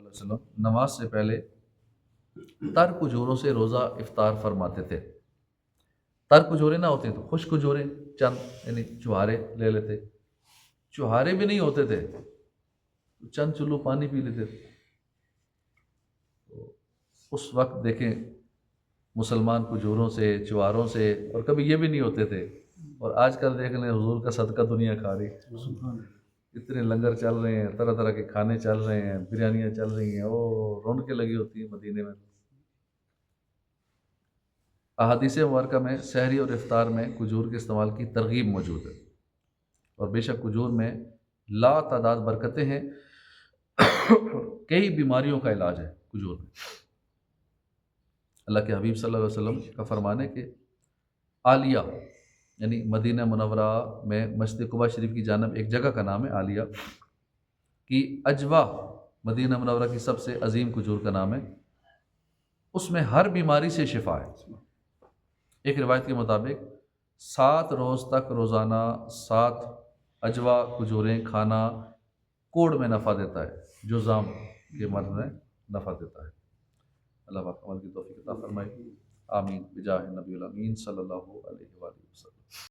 علیہ وسلم نماز سے پہلے تر کھجوروں سے روزہ افطار فرماتے تھے۔ تر کھجوریں نہ ہوتے تو خشک کھجوریں چند یعنی چوہارے لے لیتے، چوہارے بھی نہیں ہوتے تھے تو چند چلو پانی پی لیتے تھے۔ تو اس وقت دیکھیں مسلمان کھجوروں سے چوہاروں سے، اور کبھی یہ بھی نہیں ہوتے تھے، اور آج کل دیکھ لیں حضور کا صدقہ دنیا کھا رہی، اتنے لنگر چل رہے ہیں، طرح طرح کے کھانے چل رہے ہیں، بریانیاں چل رہی ہیں، وہ رونقیں لگی ہوتی ہیں مدینے میں۔ احادیث مبارکہ میں سحری اور افطار میں کھجور کے استعمال کی ترغیب موجود ہے، اور بے شک کھجور میں لا تعداد برکتیں ہیں، کئی بیماریوں کا علاج ہے کھجور میں۔ اللہ کے حبیب صلی اللہ علیہ وسلم کا فرمان ہے کہ عالیہ یعنی مدینہ منورہ میں مسجد قباء شریف کی جانب ایک جگہ کا نام ہے عالیہ کی اجوا، مدینہ منورہ کی سب سے عظیم کھجور کا نام ہے، اس میں ہر بیماری سے شفا ہے۔ ایک روایت کے مطابق 7 روز تک روزانہ 7 اجوا کھجوریں کھانا کوڑ میں نفع دیتا ہے، جذام کے مرض میں نفع دیتا ہے۔ اللہ پاک عمل کی توفیق عطا فرمائے، آمین بجاہ نبی الامین صلی اللہ علیہ وآلہ وسلم۔